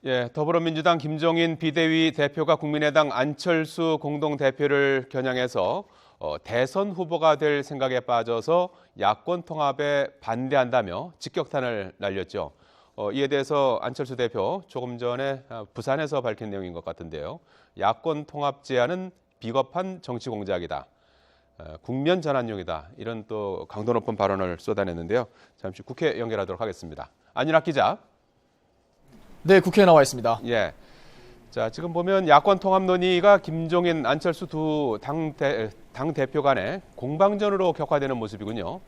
예, 더불어민주당 김종인 비대위 대표가 국민의당 안철수 공동대표를 겨냥해서 대선 후보가 될 생각에 빠져서 야권 통합에 반대한다며 직격탄을 날렸죠. 이에 대해서 안철수 대표 조금 전에 부산에서 밝힌 내용인 것 같은데요. 야권 통합 제안은 비겁한 정치 공작이다. 국면 전환용이다. 이런 또 강도 높은 발언을 쏟아냈는데요. 잠시 국회 연결하도록 하겠습니다. 안윤학 기자. 네, 국회에 나와 있습니다. 예. 자, 지금 보면 야권 통합 논의가 김종인, 안철수 두 당 대표 간의 공방전으로 격화되는 모습이군요.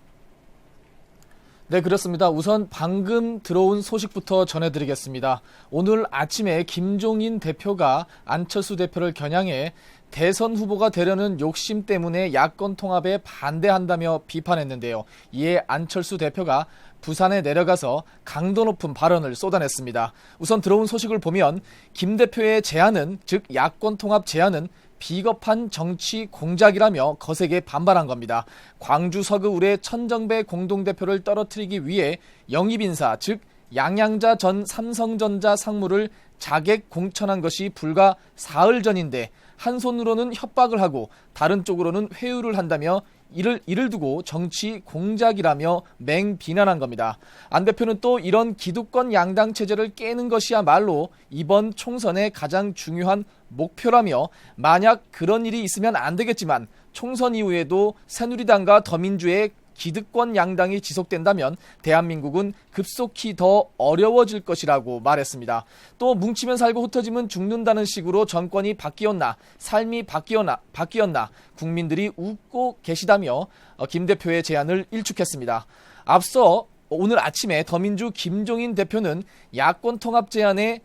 네, 그렇습니다. 우선 방금 들어온 소식부터 전해드리겠습니다. 오늘 아침에 김종인 대표가 안철수 대표를 겨냥해 대선 후보가 되려는 욕심 때문에 야권 통합에 반대한다며 비판했는데요. 이에 안철수 대표가 부산에 내려가서 강도 높은 발언을 쏟아냈습니다. 우선 들어온 소식을 보면 김 대표의 제안은, 즉 야권 통합 제안은 비겁한 정치 공작이라며 거세게 반발한 겁니다. 광주 서구울의 천정배 공동대표를 떨어뜨리기 위해 영입인사, 즉 양양자 전 삼성전자 상무를 자객 공천한 것이 불과 사흘 전인데 한 손으로는 협박을 하고 다른 쪽으로는 회유를 한다며 이를 두고 정치 공작이라며 맹비난한 겁니다. 안 대표는 또 이런 기득권 양당 체제를 깨는 것이야말로 이번 총선의 가장 중요한 목표라며 만약 그런 일이 있으면 안 되겠지만 총선 이후에도 새누리당과 더민주의 기득권 양당이 지속된다면 대한민국은 급속히 더 어려워질 것이라고 말했습니다. 또 뭉치면 살고 흩어지면 죽는다는 식으로 정권이 바뀌었나, 삶이 바뀌었나 국민들이 웃고 계시다며 김 대표의 제안을 일축했습니다. 앞서 오늘 아침에 더민주 김종인 대표는 야권 통합 제안에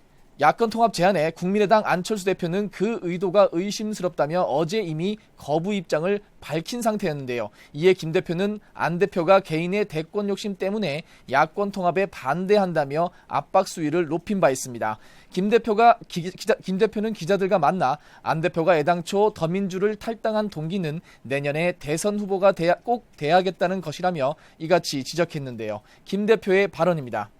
국민의당 안철수 대표는 그 의도가 의심스럽다며 어제 이미 거부 입장을 밝힌 상태였는데요. 이에 김 대표는 안 대표가 개인의 대권 욕심 때문에 야권 통합에 반대한다며 압박 수위를 높인 바 있습니다. 김 대표는 기자들과 만나 안 대표가 애당초 더민주를 탈당한 동기는 내년에 대선 후보가 꼭 돼야겠다는 것이라며 이같이 지적했는데요. 김 대표의 발언입니다.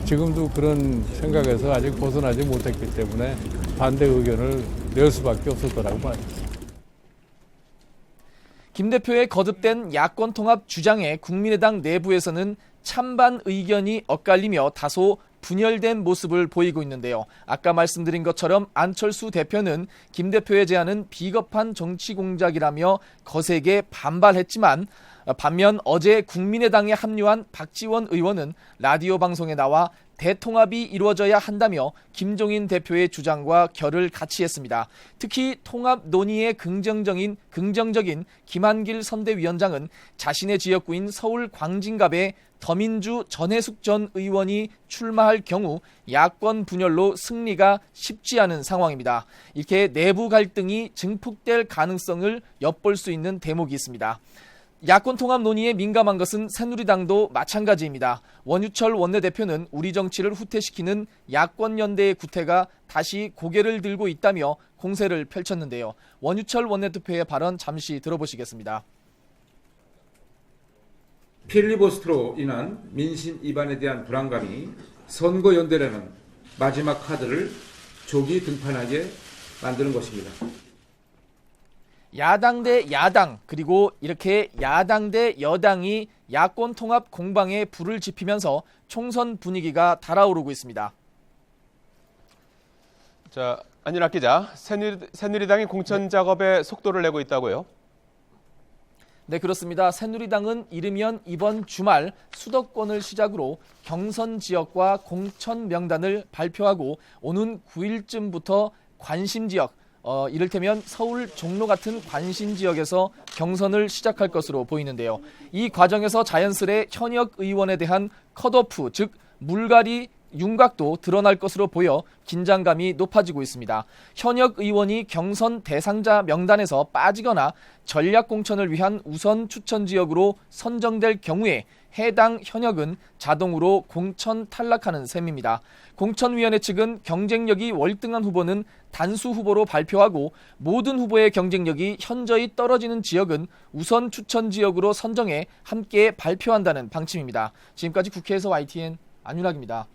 지금도 그런 생각에서 아직 벗어나지 못했기 때문에 반대 의견을 낼 수밖에 없었더라고 봐요. 김 대표의 거듭된 야권 통합 주장에 국민의당 내부에서는 찬반 의견이 엇갈리며 다소 분열된 모습을 보이고 있는데요. 아까 말씀드린 것처럼 안철수 대표는 김 대표의 제안은 비겁한 정치 공작이라며 거세게 반발했지만 반면 어제 국민의당에 합류한 박지원 의원은 라디오 방송에 나와 대통합이 이루어져야 한다며 김종인 대표의 주장과 결을 같이 했습니다. 특히 통합 논의에 긍정적인 김한길 선대위원장은 자신의 지역구인 서울 광진갑에 더민주 전해숙 전 의원이 출마할 경우 야권 분열로 승리가 쉽지 않은 상황입니다. 이렇게 내부 갈등이 증폭될 가능성을 엿볼 수 있는 대목이 있습니다. 야권 통합 논의에 민감한 것은 새누리당도 마찬가지입니다. 원유철 원내대표는 우리 정치를 후퇴시키는 야권 연대의 구태가 다시 고개를 들고 있다며 공세를 펼쳤는데요. 원유철 원내대표의 발언 잠시 들어보시겠습니다. 필리버스터로 인한 민심 위반에 대한 불안감이 선거연대라는 마지막 카드를 조기 등판하게 만드는 것입니다. 야당 대 야당, 그리고 이렇게 야당 대 여당이 야권 통합 공방에 불을 지피면서 총선 분위기가 달아오르고 있습니다. 자, 안윤학 기자, 새누리당이 공천 작업에 속도를 내고 있다고요? 네, 그렇습니다. 새누리당은 이르면 이번 주말 수도권을 시작으로 경선 지역과 공천 명단을 발표하고 오는 9일쯤부터 관심 지역, 이를테면 서울 종로 같은 관심 지역에서 경선을 시작할 것으로 보이는데요. 이 과정에서 자연스레 현역 의원에 대한 컷오프, 즉 물갈이 윤곽도 드러날 것으로 보여 긴장감이 높아지고 있습니다. 현역 의원이 경선 대상자 명단에서 빠지거나 전략 공천을 위한 우선 추천 지역으로 선정될 경우에 해당 현역은 자동으로 공천 탈락하는 셈입니다. 공천위원회 측은 경쟁력이 월등한 후보는 단수 후보로 발표하고 모든 후보의 경쟁력이 현저히 떨어지는 지역은 우선 추천 지역으로 선정해 함께 발표한다는 방침입니다. 지금까지 국회에서 YTN 안윤학입니다.